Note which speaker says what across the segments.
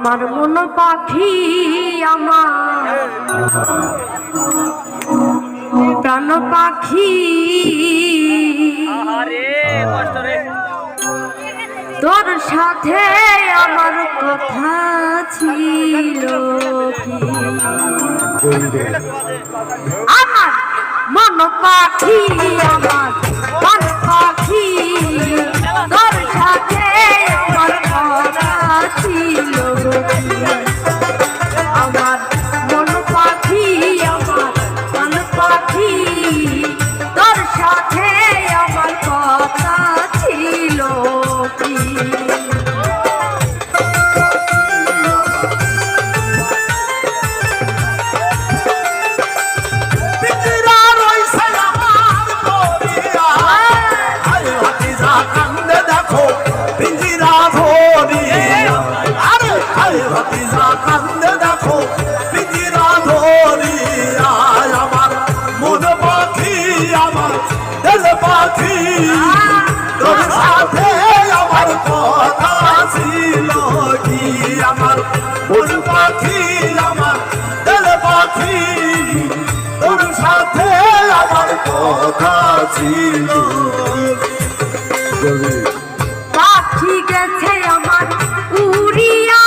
Speaker 1: আমার মন পাখি আমার প্রাণ পাখি তোর সাথে আমার কথা ছিল কি আমার মন পাখি আমার প্রাণ পাখি তোর সাথে আমার কথা ছিল আমার মন পাখি আমার প্রাণ পাখি তোর সাথে আমার কথা ছিল কি
Speaker 2: তোর সাথে আমার কথা ছিল কি আমার মন পাখি আমার দিল পাখি তোর সাথে আমার কথা ছিল
Speaker 1: পাখি গেছে আমার উড়িয়া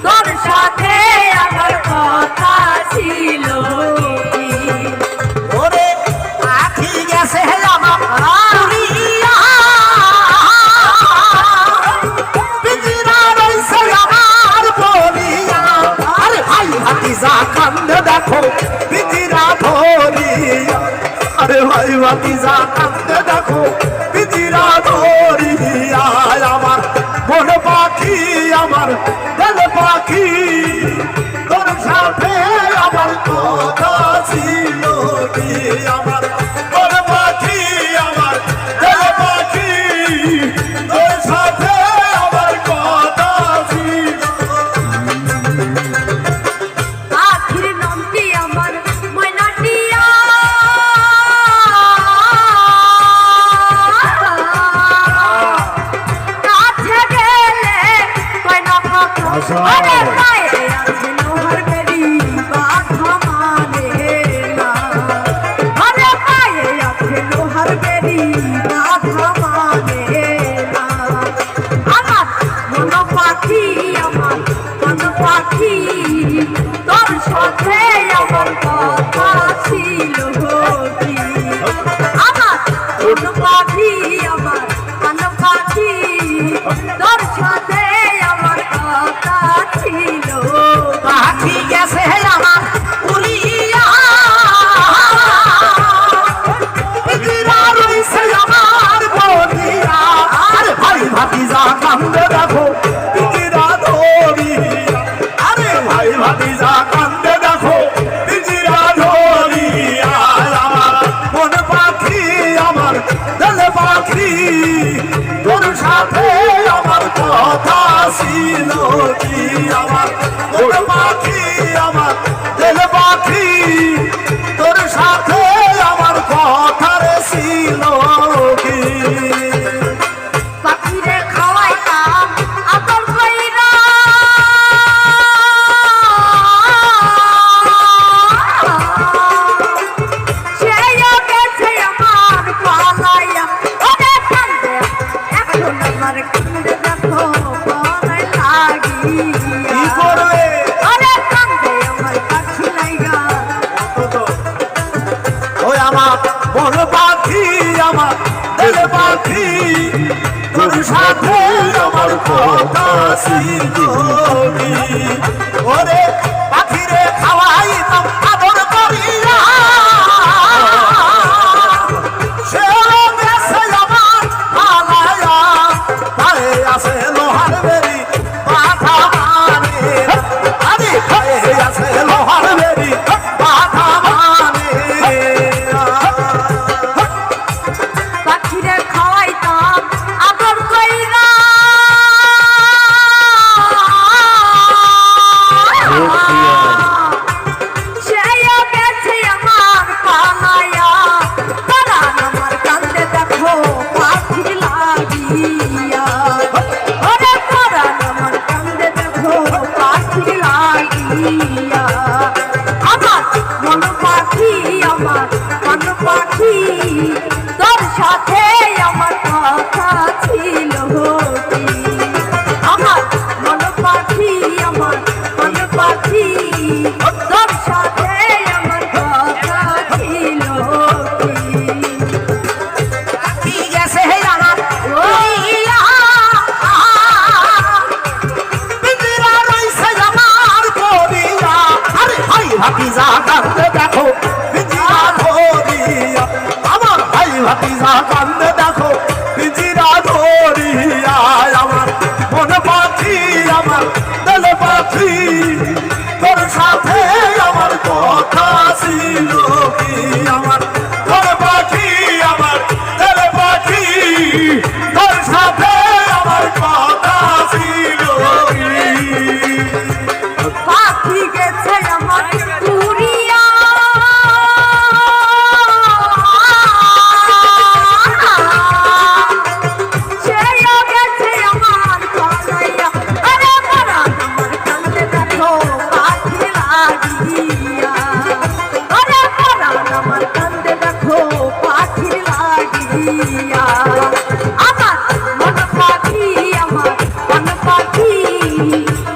Speaker 1: তোর সাথে আমার কথা ছিল
Speaker 2: ওরে আখি গেছে আমার উড়িয়া পিঞ্জিরা রইছে আমার পরিয়া আরে ভাই ভাতিজা কান্দে দেখো পিঞ্জিরা ধরিয়া আরে ভাই ভাতিজা কান্দে দেখো পিঞ্জিরা ধরিয়া আমার মন পাখি আমার দিল পাখি তোর সাথে আমার কথা ছিল কি আমার মন পাখি আমার দিল পাখি তোর সাথে আমার কথা ছিল
Speaker 1: পাখির নামটি আমার ময়নাটিয়া কাছে গেলে কয়না কথা আরে পায়ে আছে লোহার বেড়ি বাধা মানে না আরে পায়ে আছে লোহার বেড়ি বাধা মানে না আমার মন পাখি আমার মন পাখি তোর সাথে আমার কথা ছিল কি আমার মন পাখি আমার মন পাখি তোর সাথে আমার কথা ছিল
Speaker 2: পাখি গেছে আমার উড়িয়া পিঞ্জিরা রইছে আমার পরিয়া আরে ভাই ভাতিজা কান্দে দেখো পিঞ্জিরা ধরিয়া আরে ভাই ভাতিজা কান্দে দেখো পিঞ্জিরা ধরিয়া আমার মন পাখি আমার দিল পাখি তোর সাথে আমার কথা ছিল কি আমার মন পাখি আমার দিল পাখি তোর সাথে আমার কথা ছিল কি
Speaker 1: পাখিরে খাওয়াইতাম আদর কইরা সেও গেছে আমার পালাইয়া ওরে কান্দে এখন আমার কান্দে দেখো পরাই
Speaker 2: কি
Speaker 1: লাগিয়া
Speaker 2: করবে
Speaker 1: ওরে কান্দে আমার পাখি লাইগা
Speaker 2: ওই আমার মন পাখি আমার দিল পাখি তোর সাথে আমার কথা ছিল কি ওরে পাখিরে খাওয়াইতাম আদর করিয়া সেও গেছে আমার পালাইয়া পায়ে আছে লোহার বেরি বাধা মানে আরে পায়ে আছে লোহার বেরি বাধা মানে কান্দে দেখো পিঞ্জিরা ধরিয়া আমার মন পাখি আমার দিল পাখি তোর সাথে আমার কথা ছিল কি আমার মন পাখি আমার দিল পাখি তোর সাথে আমার কথা ছিল কি
Speaker 1: পাখি গেছে আমার উড়িয়া সেও গেছে আমার পালাইয়া আরে পরাণ আমার কান্দে দেখো পাখি লাগিয়া আরে পরাণ আমার কান্দে দেখো পাখি লাগিয়া আমার মন পাখি আমার মন পাখি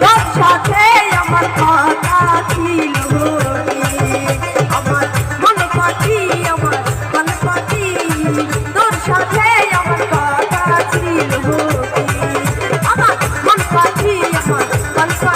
Speaker 1: তোর সাথে আমার কথা ছিল আমার মন পাখি আমার মন পাখি তোর সাথে আমার কথা ছিল আমার মন পাখি আমার মন পাখি